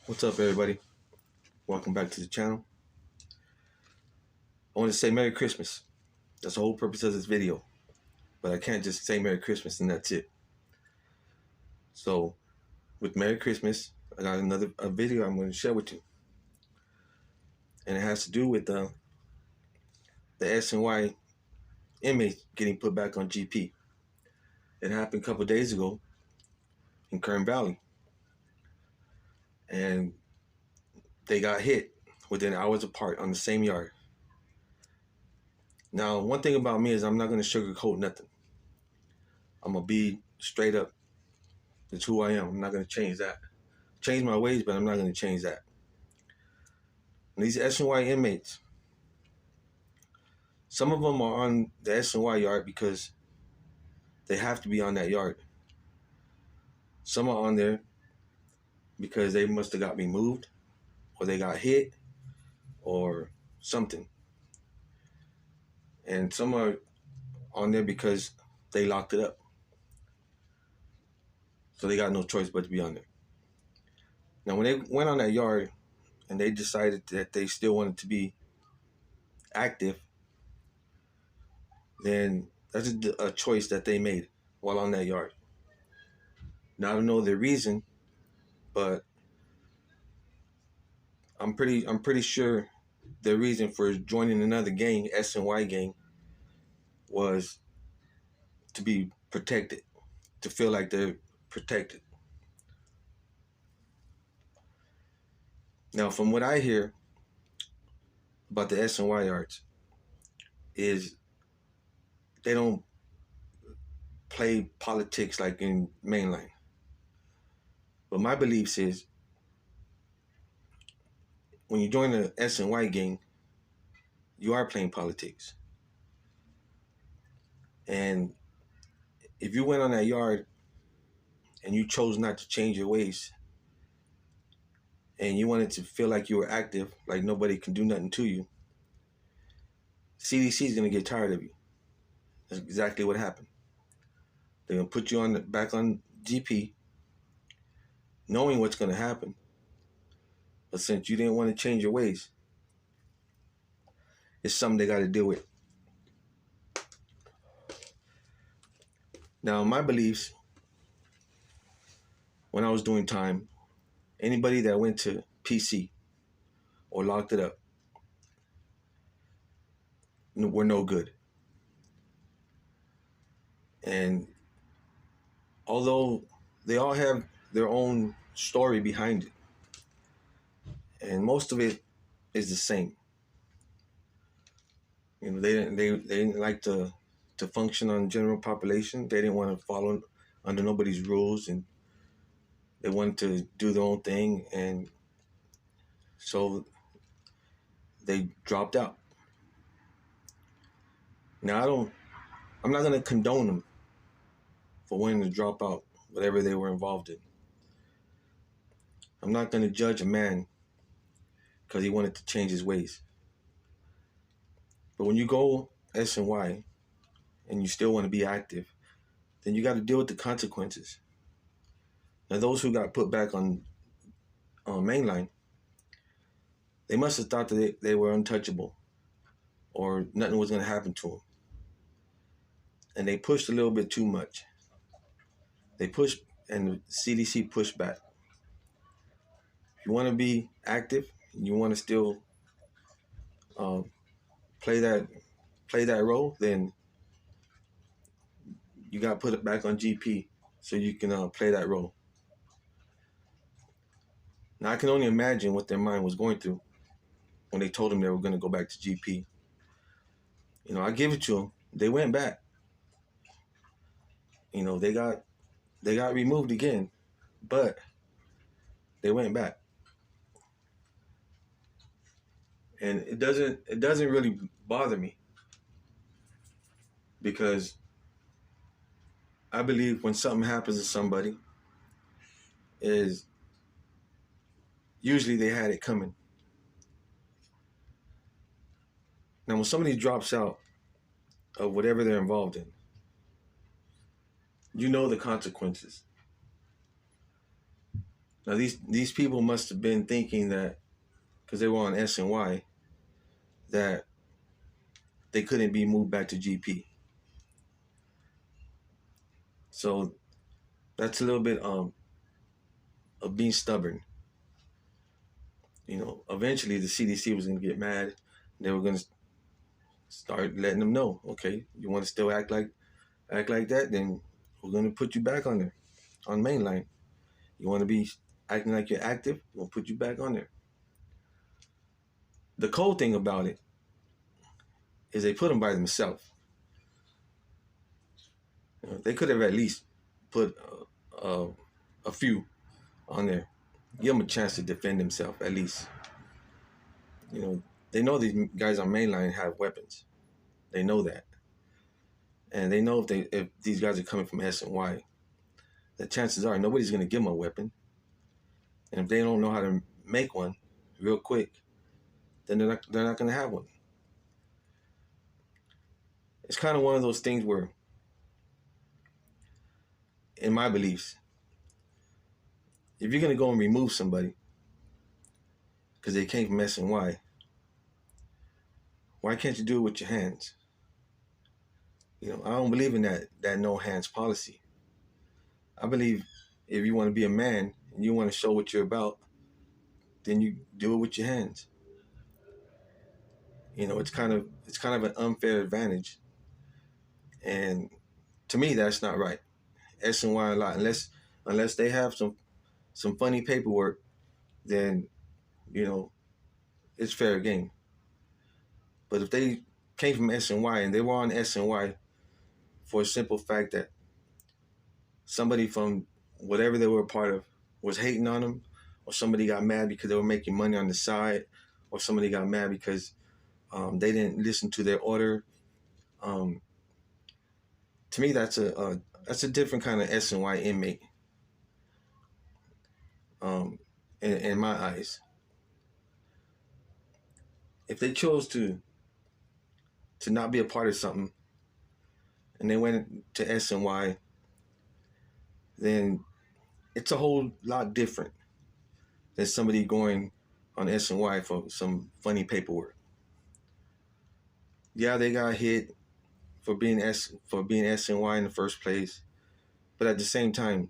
What's up, everybody? Welcome back to the channel. I want to say Merry Christmas. That's the whole purpose of this video. But I can't just say Merry Christmas and that's it. So, with Merry Christmas, I got another video I'm going to share with you. And it has to do with the SNY inmates getting put back on GP. It happened a couple days ago in Kern Valley. And they got hit within hours apart on the same yard. Now, one thing about me is I'm not going to sugarcoat nothing. I'm going to be straight up. It's who I am. I'm not going to change that. Change my ways, but I'm not going to change that. And these SNY inmates, some of them are on the SNY yard because they have to be on that yard. Some are on there because they must have got removed or they got hit or something. And some are on there because they locked it up. So they got no choice but to be on there. Now, when they went on that yard and they decided that they still wanted to be active, then that's a choice that they made while on that yard. Now, I don't know the reason, but I'm pretty sure the reason for joining another gang, SNY gang, was to be protected, to feel like they're protected. Now, from what I hear about the SNY yards, is they don't play politics like in mainline. But my beliefs is when you join the SNY gang, you are playing politics. And if you went on that yard and you chose not to change your ways and you wanted to feel like you were active, like nobody can do nothing to you, CDC is going to get tired of you. That's exactly what happened. They're going to put you back on GP, knowing what's going to happen. But since you didn't want to change your ways, it's something they got to deal with. Now, my beliefs, when I was doing time, anybody that went to PC or locked it up were no good. And although they all have their own story behind it, and most of it is the same. You know, they didn't like to function on general population. They didn't want to follow under nobody's rules, and they wanted to do their own thing, and so they dropped out. Now, I'm not going to condone them for wanting to drop out, whatever they were involved in. I'm not going to judge a man because he wanted to change his ways. But when you go SNY and you still want to be active, then you got to deal with the consequences. Now, those who got put back on mainline, they must have thought that they were untouchable or nothing was going to happen to them. And they pushed a little bit too much. They pushed, and the CDC pushed back. If you want to be active, you want to still play that role, then you got to put it back on GP so you can play that role. Now, I can only imagine what their mind was going through when they told them they were going to go back to GP. You know, I give it to them. They went back. You know, they got removed again, but they went back. And it doesn't really bother me, because I believe when something happens to somebody, is usually they had it coming. Now, when somebody drops out of whatever they're involved in, you know the consequences. Now these people must have been thinking that because they were on SNY that they couldn't be moved back to GP. So that's a little bit of being stubborn. Eventually the CDC was going to get mad. They were going to start letting them know, okay, you want to still act like that, then we're going to put you back on there, on mainline. You want to be acting like you're active, we'll put you back on there. The cold thing about it is they put them by themselves. They could have at least put a few on there. Give them a chance to defend themselves at least. They know these guys on mainline have weapons. They know that. And they know if these guys are coming from SNY, the chances are nobody's going to give them a weapon. And if they don't know how to make one real quick, then they're not going to have one. It's kind of one of those things where, in my beliefs, if you're going to go and remove somebody because they came from SNY, why can't you do it with your hands? I don't believe in that no hands policy. I believe if you want to be a man and you want to show what you're about, then you do it with your hands. It's kind of an unfair advantage, and to me that's not right. SNY a lot, unless they have some funny paperwork, then it's fair game. But if they came from SNY and they were on SNY for a simple fact that somebody from whatever they were a part of was hating on them, or somebody got mad because they were making money on the side, or somebody got mad because they didn't listen to their order. To me, that's a different kind of SNY inmate. In my eyes, if they chose to not be a part of something, and they went to SNY, then it's a whole lot different than somebody going on SNY for some funny paperwork. Yeah, they got hit for being SNY in the first place, but at the same time,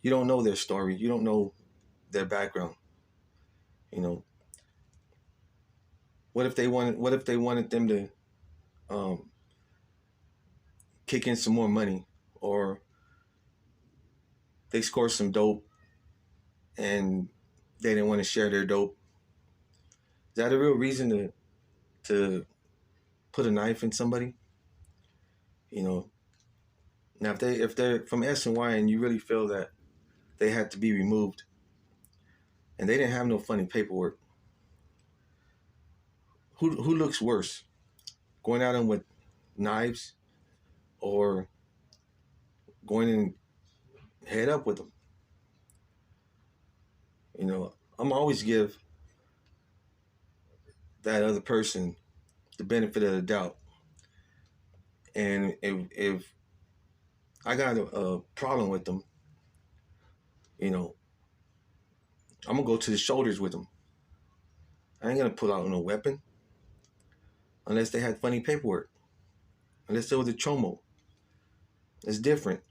you don't know their story. You don't know their background. What if they wanted them to kick in some more money, or they scored some dope and they didn't want to share their dope? Is that a real reason to put a knife in somebody? Now if they're from SNY and you really feel that they had to be removed and they didn't have no funny paperwork, who looks worse, going at them with knives or going in head up with them? I'm always give that other person the benefit of the doubt. And if I got a problem with them, I'm gonna go to the shoulders with them. I ain't gonna pull out no weapon unless they had funny paperwork, unless there was a chomo. It's different,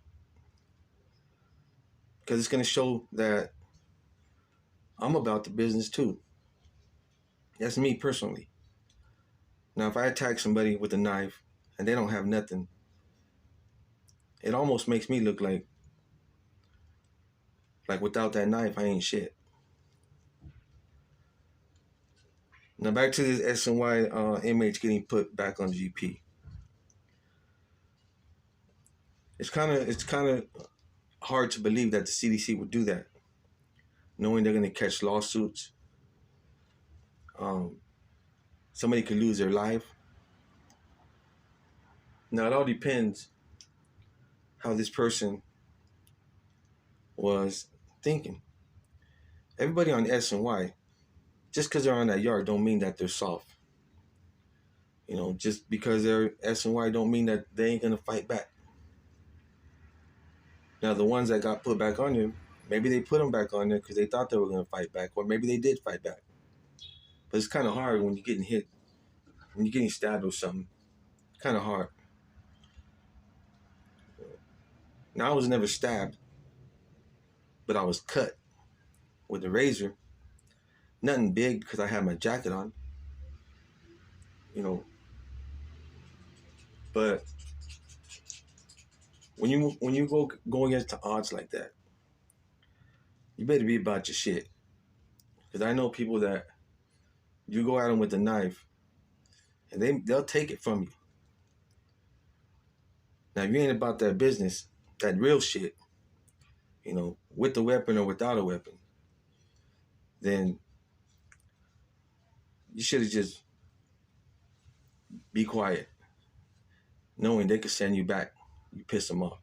because it's gonna show that I'm about the business too. That's me personally. Now, if I attack somebody with a knife and they don't have nothing, it almost makes me look like without that knife, I ain't shit. Now back to this SNY inmates getting put back on GP. It's kind of hard to believe that the CDC would do that, knowing they're going to catch lawsuits. Somebody could lose their life. Now it all depends how this person was thinking. Everybody on SNY, just because they're on that yard, don't mean that they're soft. Just because they're SNY don't mean that they ain't gonna fight back. Now the ones that got put back on you, Maybe they put them back on there because they thought they were going to fight back, or maybe they did fight back. But it's kind of hard when you're getting hit, when you're getting stabbed or something. Kind of hard. Now, I was never stabbed, but I was cut with a razor. Nothing big because I had my jacket on, you know. But when you go against the odds like that, you better be about your shit. Because I know people that you go at them with a knife, and they'll take it from you. Now, if you ain't about that business, that real shit, you know, with the weapon or without a weapon, then you should have just be quiet, knowing they could send you back. You piss them off.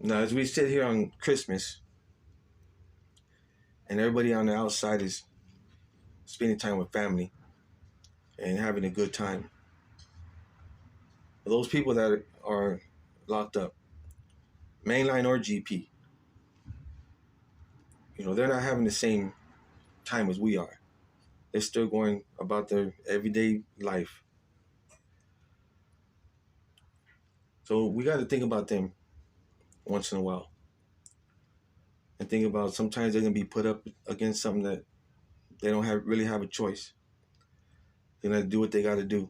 Now, as we sit here on Christmas, and everybody on the outside is spending time with family and having a good time, those people that are locked up, mainline or GP, you know, they're not having the same time as we are. They're still going about their everyday life. So we got to think about them once in a while. And think about sometimes they're going to be put up against something that they don't really have a choice. They're going to do what they got to do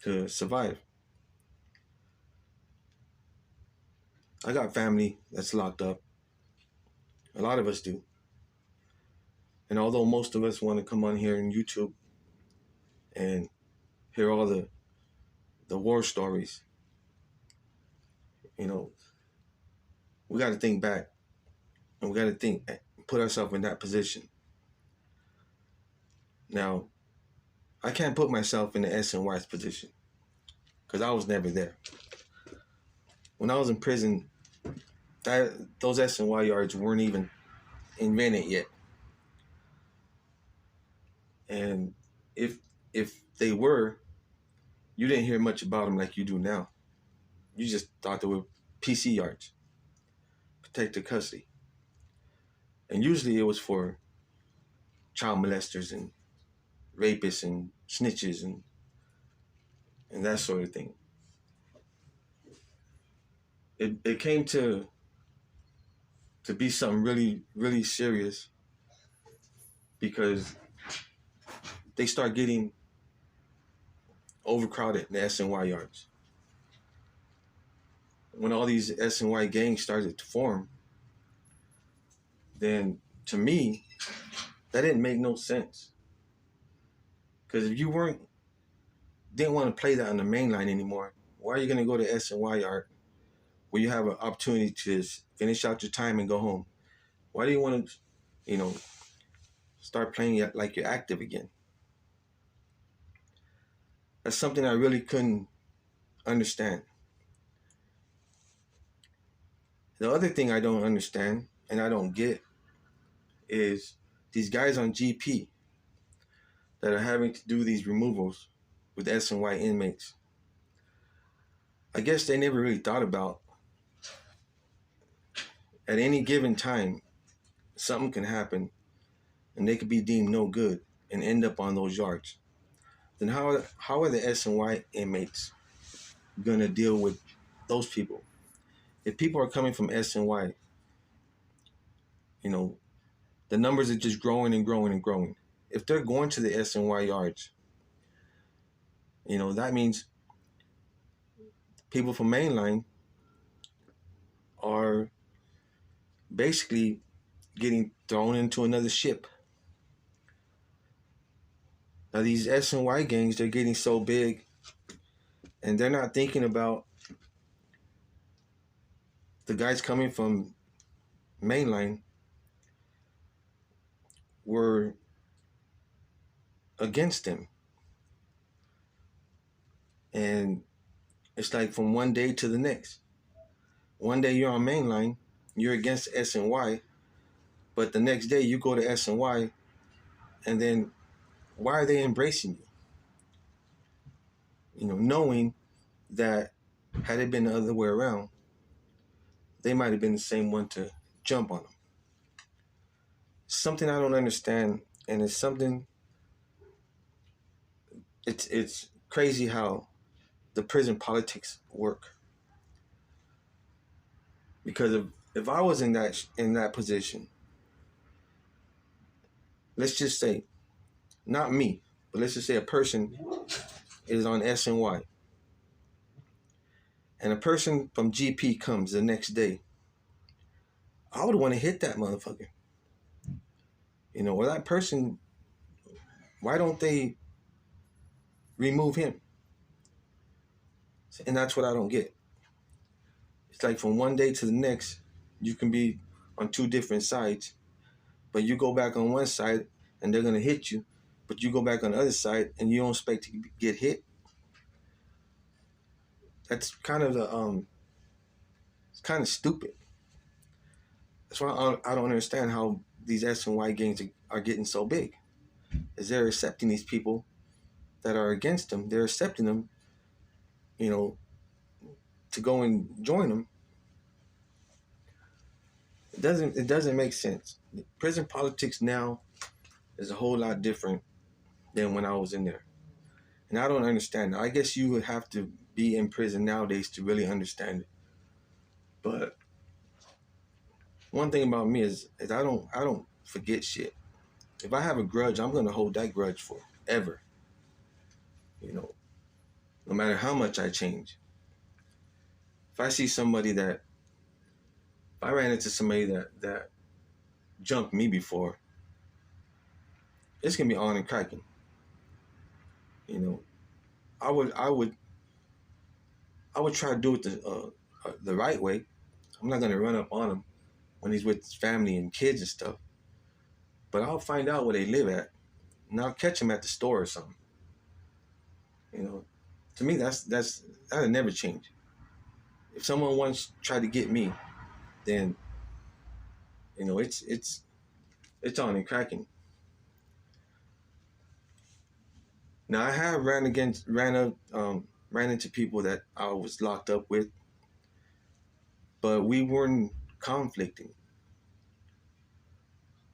to survive. I got family that's locked up. A lot of us do. And although most of us want to come on here on YouTube and hear all the war stories, you know, we got to think back, and we got to put ourselves in that position. Now, I can't put myself in the SNY's position because I was never there. When I was in prison, those SNY yards weren't even invented yet. And if they were, you didn't hear much about them like you do now. You just thought they were PC yards, protected custody. And usually it was for child molesters and rapists and snitches and that sort of thing. It came to be something really, really serious because they start getting overcrowded in the SNY yards. When all these SNY gangs started to form, then to me, that didn't make no sense. Because if you didn't want to play that on the main line anymore, why are you going to go to SNY yard where you have an opportunity to finish out your time and go home? Why do you want to, you know, start playing like you're active again? That's something I really couldn't understand. The other thing I don't understand and I don't get is these guys on GP that are having to do these removals with SNY inmates. I guess they never really thought about at any given time, something can happen and they could be deemed no good and end up on those yards. Then how are the SNY inmates going to deal with those people? If people are coming from SNY, you know, the numbers are just growing and growing and growing. If they're going to the SNY yards, you know, that means people from mainline are basically getting thrown into another ship. Now these SNY gangs, they're getting so big and they're not thinking about the guys coming from mainline were against them. And it's like from one day to the next. One day you're on mainline, you're against SNY, but the next day you go to SNY, and then why are they embracing you? You know, knowing that had it been the other way around, they might have been the same one to jump on them. Something I don't understand, and it's something. It's crazy how the prison politics work. Because if I was in that position, let's just say, not me, but let's just say a person is on SNY, and a person from GP comes the next day, I would want to hit that motherfucker. Or that person, why don't they remove him? And that's what I don't get. It's like from one day to the next, you can be on two different sides, but you go back on one side and they're going to hit you, but you go back on the other side and you don't expect to get hit. That's kind of it's kind of stupid. That's why I don't understand how these SNY gangs are getting so big. Is they're accepting these people that are against them. They're accepting them, to go and join them. It doesn't make sense. Prison politics now is a whole lot different than when I was in there. And I don't understand. I guess you would have to be in prison nowadays to really understand it. But one thing about me is I don't forget shit. If I have a grudge, I'm gonna hold that grudge forever. No matter how much I change. If I ran into somebody that jumped me before, it's gonna be on and cracking. I would try to do it the right way. I'm not gonna run up on him when he's with his family and kids and stuff. But I'll find out where they live at, and I'll catch him at the store or something. To me, that'll never change. If someone once tried to get me, then it's on and cracking. Now I have ran into people that I was locked up with, but we weren't conflicting,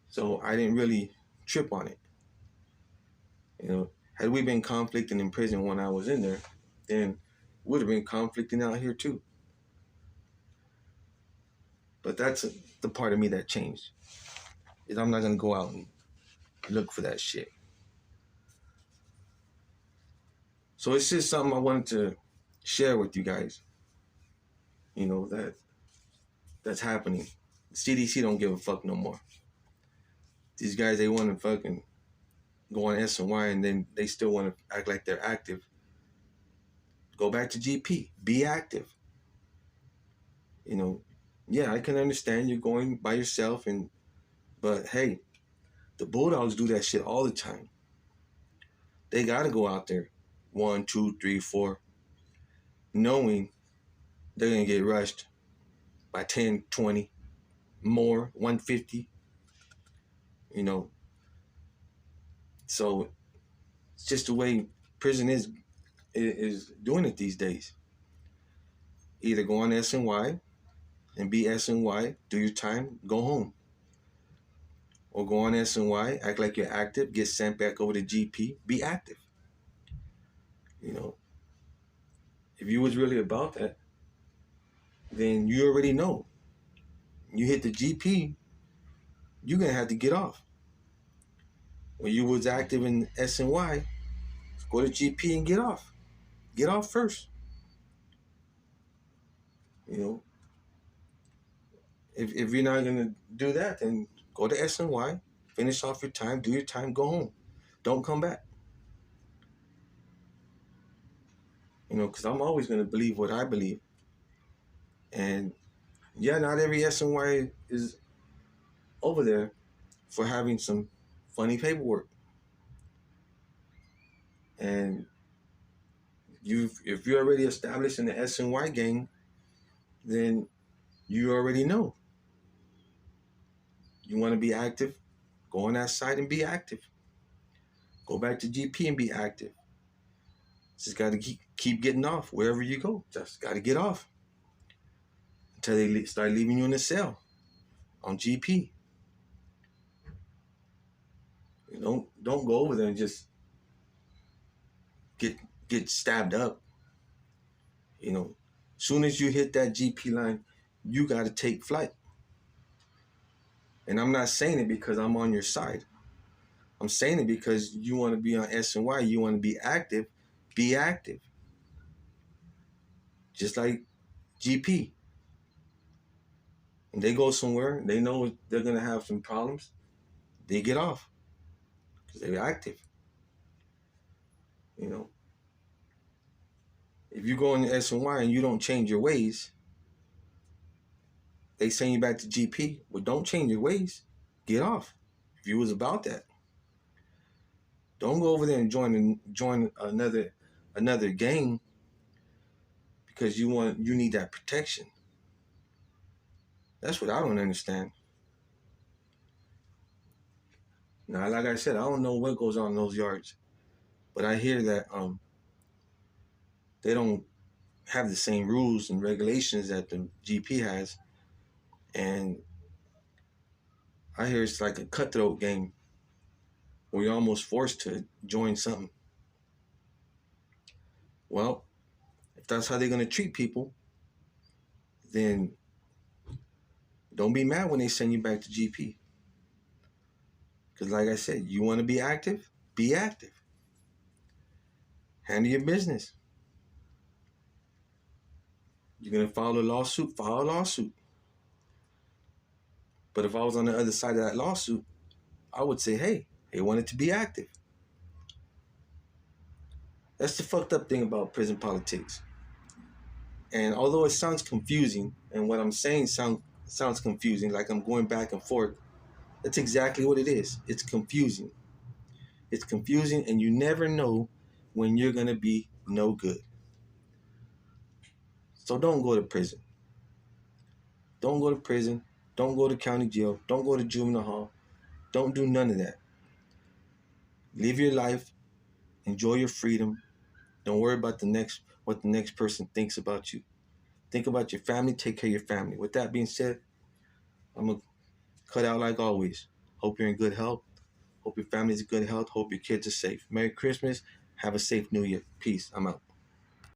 so I didn't really trip on it. Had we been conflicting in prison when I was in there, then would have been conflicting out here too. But that's the part of me that changed. Is I'm not gonna go out and look for that shit. So it's just something I wanted to share with you guys. That's happening. The CDC don't give a fuck no more. These guys, they want to fucking go on SNY and then they still want to act like they're active. Go back to GP. Be active. Yeah, I can understand you're going by yourself, but hey, the Bulldogs do that shit all the time. They gotta go out there 1, 2, 3, 4, knowing they're gonna get rushed by 10, 20, more, 150. So it's just the way prison is doing it these days. Either go on SNY and be SNY, do your time, go home. Or go on SNY, act like you're active, get sent back over to GP, be active. If you was really about that, then you already know. You hit the GP, you're gonna have to get off. When you was active in SNY, go to GP and get off. Get off first. If you're not gonna do that, then go to SNY, finish off your time, do your time, go home. Don't come back. Because I'm always gonna believe what I believe. And yeah, not every SNY is over there for having some funny paperwork. And if you're already established in the SNY gang, then you already know. You want to be active, go on that side and be active. Go back to GP and be active. Just got to keep getting off wherever you go. Just got to get off. until they start leaving you in the cell on GP. You don't go over there and just get stabbed up. You know, soon as you hit that GP line, you got to take flight. And I'm not saying it because I'm on your side. I'm saying it because you want to be on SNY, you want to be active. Be active. Just like GP. And they go somewhere, they know they're going to have some problems, they get off because they're active. You know, if you go in the SNY and you don't change your ways, they send you back to GP. Well, don't change your ways. Get off. If you was about that, don't go over there and join another gang because you need that protection. That's what I don't understand. Now, like I said, I don't know what goes on in those yards, but I hear that they don't have the same rules and regulations that the GP has, and I hear it's like a cutthroat game where you're almost forced to join something. Well, if that's how they're gonna treat people, then don't be mad when they send you back to GP. Because like I said, you want to be active? Be active. Handle your business. You're going to file a lawsuit? File a lawsuit. But if I was on the other side of that lawsuit, I would say, hey, they wanted to be active. That's the fucked up thing about prison politics. And although it sounds confusing, and what I'm saying sounds confusing, like I'm going back and forth, that's exactly what it is. It's confusing. It's confusing, and you never know when you're going to be no good. So don't go to prison. Don't go to prison. Don't go to county jail. Don't go to juvenile hall. Don't do none of that. Live your life. Enjoy your freedom. Don't worry about what the next person thinks about you. Think about your family. Take care of your family. With that being said, I'm going to cut out like always. Hope you're in good health. Hope your family's in good health. Hope your kids are safe. Merry Christmas. Have a safe New Year. Peace. I'm out.